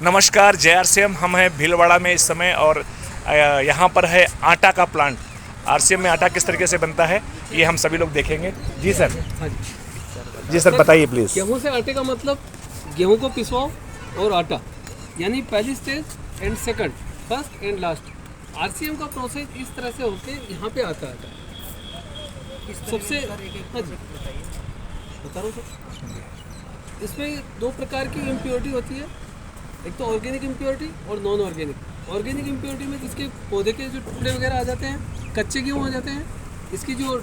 नमस्कार, JRCM हम हैं भीलवाड़ा में इस समय और यहाँ पर है आटा का प्लांट। RCM में आटा किस तरीके से बनता है ये हम सभी लोग देखेंगे। जी सर। हाँ जी सर, बताइए प्लीज़। गेहूं से आटे का मतलब गेहूं को पिसवाओ और आटा, यानी पहली stage and second, first and last. RCM का प्रोसेस इस तरह से होके यहाँ पे आता है। सबसे हाँ जी बता रहा हूँ सर। इसमें दो प्रकार की इम्प्योरिटी होती है, एक तो ऑर्गेनिक इम्प्योरिटी और नॉन ऑर्गेनिक। ऑर्गेनिक इम्प्योरिटी में जिसके पौधे के जो टुकड़े वगैरह आ जाते हैं, कच्चे गेहूँ आ जाते हैं, इसकी जो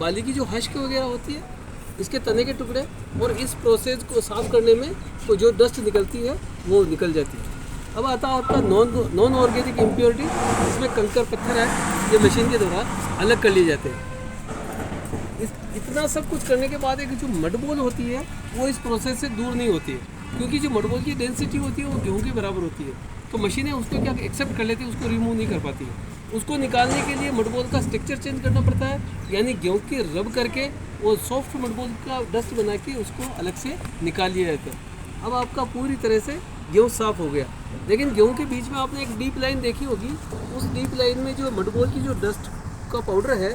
बाली की जो हश्क वगैरह होती है, इसके तने के टुकड़े, और इस प्रोसेस को साफ करने में तो जो डस्ट निकलती है वो निकल जाती है। अब आता है आपका नॉन ऑर्गेनिक इम्प्योरिटी, इसमें कंकर पत्थर है, ये मशीन के द्वारा अलग कर लिए जाते हैं। इतना सब कुछ करने के बाद एक जो मडबोल होती है वो इस प्रोसेस से दूर नहीं होती है, क्योंकि जो मडबोल की डेंसिटी होती है वो गेहूं के बराबर होती है, तो मशीनें उसको क्या एक्सेप्ट कर लेती है, उसको रिमूव नहीं कर पाती है। उसको निकालने के लिए मडबोल का स्ट्रक्चर चेंज करना पड़ता है, यानी गेहूं की रब करके वो सॉफ्ट मडबोल का डस्ट बना के उसको अलग से निकाल लिया जाता है। अब आपका पूरी तरह से गेहूँ साफ़ हो गया, लेकिन गेहूँ के बीच में आपने एक डीप लाइन देखी होगी, उस डीप लाइन में जो मडबोल की जो डस्ट का पाउडर है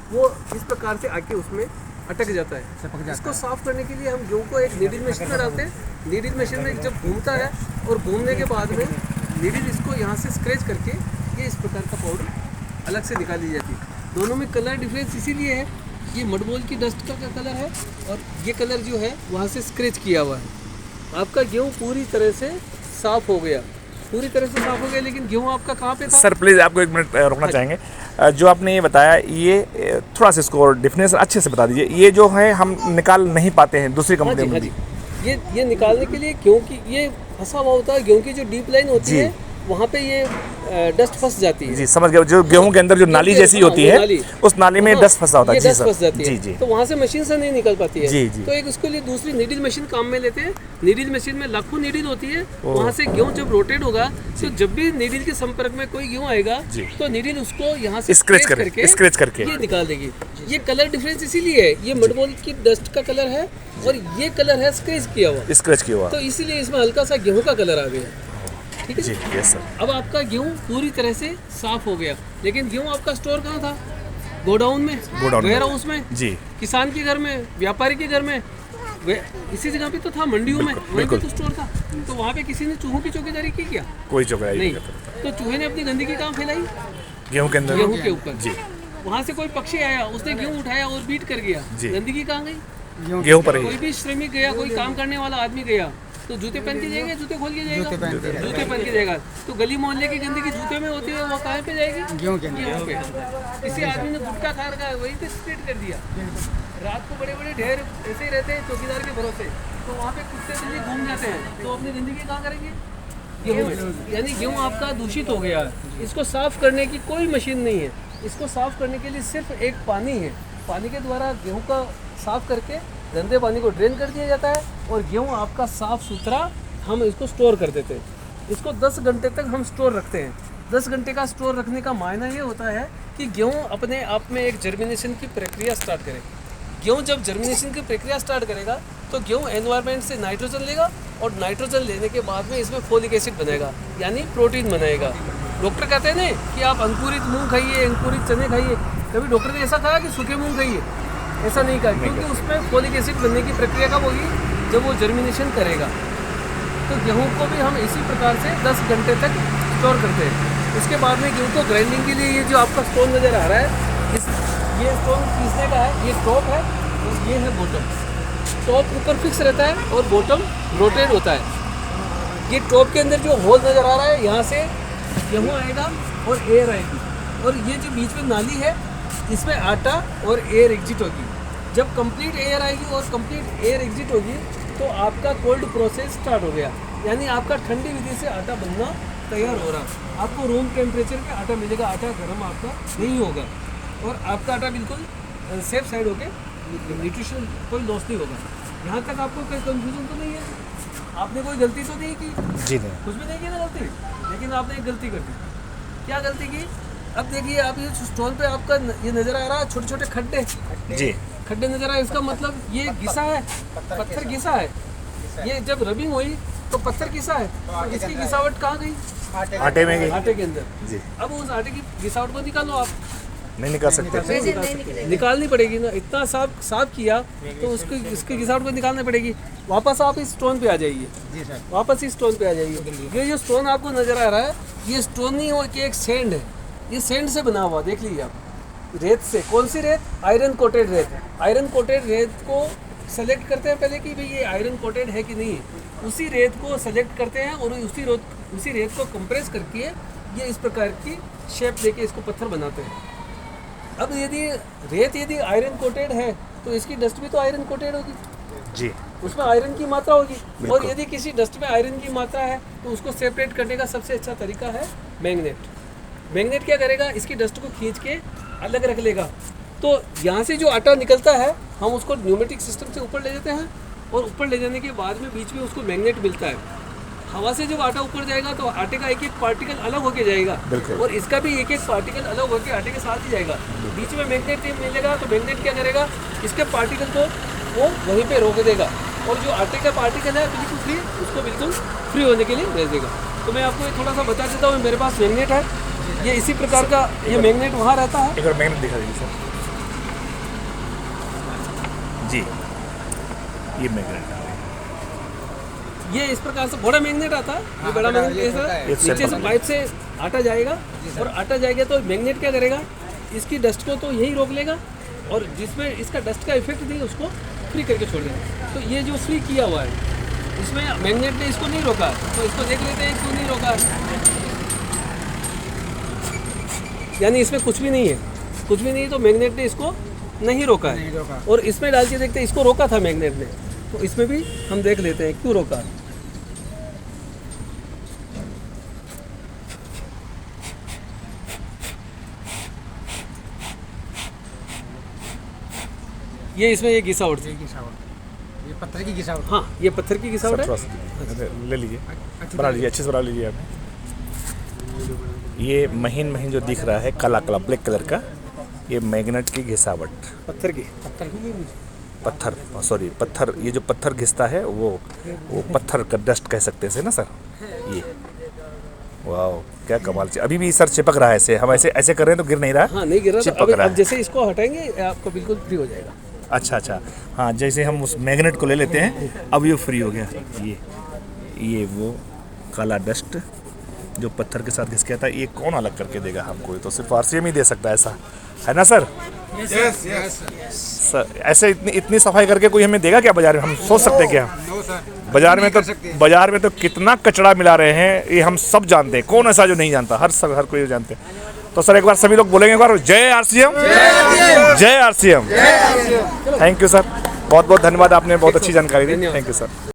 वो इस प्रकार से आके उसमें अटक जाता है। इसको साफ करने के लिए हम गेहूँ को एक नीडल मशीन में डालते हैं। नीडल मशीन में जब घूमता है और घूमने के बाद में नीडल इसको यहाँ से स्क्रैच करके ये इस प्रकार का पाउडर अलग से निकाल ली जाती है। दोनों में कलर डिफरेंस इसीलिए है, ये मडबोल की डस्ट का कलर है और ये कलर जो है वहाँ से स्क्रैच किया हुआ है। आपका गेहूँ पूरी तरह से साफ हो गया, पूरी तरह से साफ हो गया। लेकिन गेहूँ आपका कहाँ पे था? सर प्लीज़ आपको एक मिनट रुकना चाहेंगे। जो आपने ये बताया, ये थोड़ा सा इसको डिफिनेशन अच्छे से बता दीजिए। ये जो है हम निकाल नहीं पाते हैं दूसरी कंपनी में। ये निकालने के लिए, क्योंकि ये फंसा हुआ होता है, गेहूं की जो डीप लाइन होती है वहाँ पे ये डस्ट फंस जाती है। जी समझ गया। जो गेहूं के अंदर जो नाली जैसी होती है उस नाली में डस्ट फंसा होता है। जी फंस जाती है। जी जी। तो वहाँ से मशीन से नहीं निकल पाती है। जी जी। तो एक उसके लिए दूसरी नीडल मशीन काम में लेते हैं। नीडल मशीन में लाखों नीडल होती है, वहाँ से गेहूं जब रोटेट होगा तो जब भी नीडल के संपर्क में कोई गेहूं आएगा तो नीडल उसको यहाँ से स्क्रैच करके ये निकाल देगी। ये कलर डिफरेंस इसीलिए है, ये मडबोल की डस्ट का कलर है और ये कलर है स्क्रैच किया हुआ, तो इसीलिए इसमें हल्का सा गेहूं का कलर आ गया। ठीक है जी। Yes sir. अब आपका गेहूं पूरी तरह से साफ हो गया, लेकिन गेहूं आपका स्टोर कहाँ था? गोडाउन में, वेयर हाउस में, जी, किसान के घर में, व्यापारी के घर में, इसी जगह पे तो था, मंडियों में, वहीं पे तो स्टोर था। तो वहाँ पे किसी ने चूहों की चौकीदारी की क्या? कोई चौकीदारी नहीं। तो चूहे ने अपनी गंदगी कहाँ फैलाई? गेहूं के अंदर, गेहूं के ऊपर। जी। वहाँ से कोई पक्षी आया, उसने गेहूं उठाया और बीट कर गया, गंदगी कहाँ गई? गेहूं पर। कोई भी श्रमिक गया, कोई काम करने वाला आदमी गया तो जूते पहन के जाएगा, जूते खोल के जाएगा, जूते पहन के जाएगा। तो गली मोहल्ले की गंदगी जूते में होती है, वो कहाँ पे जाएगी? गेहूं पे। किसी आदमी ने गुटखा खा रखा है, वहीं पे स्प्लिट कर दिया। रात को बड़े बड़े ढेर ऐसे ही रहते हैं चौकीदार के भरोसे, तो वहाँ पे कुत्ते बिल्ली घूम जाते हैं, तो अपनी जिंदगी कहाँ करेंगे? गेहूँ में। यानी गेहूँ आपका दूषित हो गया है। इसको साफ करने की कोई मशीन नहीं है, इसको साफ करने के लिए सिर्फ एक पानी है। पानी के द्वारा गेहूँ का साफ करके गंदे पानी को ड्रेन कर दिया जाता है और गेहूँ आपका साफ सुथरा हम इसको स्टोर कर देते हैं। इसको 10 घंटे तक हम स्टोर रखते हैं। 10 घंटे का स्टोर रखने का मायना ये होता है कि गेहूँ अपने आप में एक जर्मिनेशन की प्रक्रिया स्टार्ट करे। गेहूँ जब जर्मिनेशन की प्रक्रिया स्टार्ट करेगा तो गेहूँ एनवायरनमेंट से नाइट्रोजन लेगा और नाइट्रोजन लेने के बाद में इसमें फोलिक एसिड बनेगा, यानी प्रोटीन बनाएगा। डॉक्टर कहते हैं ना कि आप अंकुरित मूंग खाइए, अंकुरित चने खाइए। कभी डॉक्टर ने ऐसा कहा कि सूखे मूंग खाइए? ऐसा नहीं कहा, क्योंकि उसमें फोलिक एसिड बनने की प्रक्रिया कब होगी? जब वो जर्मिनेशन करेगा। तो गेहूं को भी हम इसी प्रकार से 10 घंटे तक स्टोर करते हैं। उसके बाद में गेहूं को ग्राइंडिंग के लिए ये जो आपका स्टोन नज़र आ रहा है, ये स्टोन पीसने का है। ये टॉप है और ये है बॉटम। टॉप ऊपर फिक्स रहता है और बॉटम रोटेट होता है। ये टॉप के अंदर जो होल नज़र आ रहा है, यहाँ से गेहूँ आएगा और एयर आएगी, और ये जो बीच में नाली है इसमें आटा और एयर एग्जिट होगी। जब कंप्लीट एयर आएगी और कंप्लीट एयर एग्जिट होगी तो आपका कोल्ड प्रोसेस स्टार्ट हो गया, यानी आपका ठंडी विधि से आटा बनना तैयार हो रहा। आपको रूम टेम्परेचर पे आटा मिलेगा, आटा गर्म आपका नहीं होगा, और आपका आटा बिल्कुल सेफ साइड होके न्यूट्रिशन कोई लॉस नहीं होगा। यहाँ तक आपको कोई कंफ्यूजन तो नहीं है? आपने कोई गलती तो नहीं की? जी नहीं, कुछ भी नहीं की ना गलती, लेकिन आपने एक गलती कर दी। क्या गलती की? अब देखिए, आप ये स्टोन पे आपका ये नज़र आ रहा है छोटे छोटे खड्डे, जी खड्डे नज़र आए, इसका मतलब ये घिसा है, पत्थर घिसा है। ये जब रबिंग हुई तो पत्थर घिसा है, तो इसकी घिसावट कहाँ गई? आटे में गई आटे के अंदर। जी, अब उस आटे की घिसावट को निकालो आप। नहीं निकाल सकते। नहीं निकाल सकते। निकालनी पड़ेगी ना, इतना साफ किया तो उसको इसकी घिसावट को निकालनी पड़ेगी। वापस आप इस स्टोन पे आ जाइए, वापस इस स्टोन पे आ जाइए। ये जो स्टोन आपको नजर आ रहा है, ये स्टोन नहीं हो कि एक सैंड है, ये सैंड से बना हुआ, देख लीजिए आप। रेत से, कौन सी रेत? आयरन कोटेड रेत। आयरन कोटेड रेत को सेलेक्ट करते हैं पहले कि भाई ये आयरन कोटेड है कि नहीं है। उसी रेत को सेलेक्ट करते हैं और उसी रेत को कंप्रेस करके ये इस प्रकार की शेप देके इसको पत्थर बनाते हैं। अब यदि आयरन कोटेड है तो इसकी डस्ट भी तो आयरन कोटेड होगी जी, उसमें आयरन की मात्रा होगी। और यदि किसी डस्ट में आयरन की मात्रा है तो उसको सेपरेट करने का सबसे अच्छा तरीका है मैग्नेट। मैग्नेट क्या करेगा? इसकी डस्ट को खींच के अलग रख लेगा। तो यहाँ से जो आटा निकलता है हम उसको न्यूमेटिक सिस्टम से ऊपर ले जाते हैं और ऊपर ले जाने के बाद में बीच में उसको मैग्नेट मिलता है। हवा से जब आटा ऊपर जाएगा तो आटे का एक एक पार्टिकल अलग होके जाएगा और इसका भी एक एक पार्टिकल अलग होके आटे के साथ ही जाएगा। बीच में मैग्नेट मिलेगा तो मैग्नेट क्या करेगा? इसके पार्टिकल को वो वहीं पे रोक देगा और जो आटे का पार्टिकल है बिल्कुल फ्री, उसको बिल्कुल फ्री होने के लिए भेज देगा। तो मैं आपको थोड़ा सा बता देता हूँ, मेरे पास मैग्नेट है, ये इसी प्रकार का ये मैग्नेट वहाँ रहता है। एक और मैग्नेट दिखा दीजिए सर जी, ये मैग्नेट ये इस प्रकार से बड़ा मैग्नेट आता है, ये बड़ा मैग्नेट नीचे से पाइप से आटा जाएगा और आटा जाएगा तो मैग्नेट क्या करेगा? इसकी डस्ट को तो यही रोक लेगा और जिसमें इसका डस्ट का इफेक्ट नहीं उसको फ्री करके छोड़ देगा। तो ये जो फ्री किया हुआ है इसमें मैग्नेट ने इसको नहीं रोका, तो इसको देख लेते हैं क्यों नहीं रोका। यानी इसमें कुछ भी नहीं है, कुछ भी नहीं, तो मैग्नेट ने इसको नहीं रोका है। और इसमें डाल के देखते हैं, इसको रोका था मैग्नेट ने, तो इसमें भी हम देख लेते हैं क्यों रोका। ये इसमें ये घिसावट थी, ये पत्थर की घिसावट। हाँ ये पत्थर की घिसावट है। ले लीजिए, बना लीजिए, अच्छे से बना लीजिए आप। ये महीन महीन जो दिख रहा है काला काला ब्लैक कलर का, ये मैग्नेट की घिसावट, पत्थर, ये जो पत्थर घिसता है वो पत्थर का डस्ट कह सकते हैं ना सर। ये वाह क्या कमाल से, अभी भी सर चिपक रहा है ऐसे, हम ऐसे कर रहे हैं तो गिर नहीं रहा। हाँ नहीं गिर रहा, चिपक रहा है। अब जैसे इसको हटाएंगे आपको बिल्कुल फ्री हो जाएगा। अच्छा, हाँ जैसे हम उस मैग्नेट को ले लेते हैं अब ये फ्री हो गया। ये वो काला डस्ट जो पत्थर के साथ घिस गया था, ये कौन अलग करके देगा हमको? ये तो सिर्फ आरसीएम ही दे सकता है, ऐसा है ना सर? सर ऐसे इतनी सफाई करके कोई हमें देगा क्या बाजार में? हम सोच सकते हैं क्या? बाजार में तो कितना कचरा मिला रहे हैं, ये हम सब जानते हैं, कौन ऐसा जो नहीं जानता? हर कोई जानते हैं। तो सर एक बार सभी लोग बोलेंगे एक बार, जय आरसीएम, जय आरसीएम। थैंक यू सर, बहुत बहुत धन्यवाद, आपने बहुत अच्छी जानकारी दी। Thank you sir.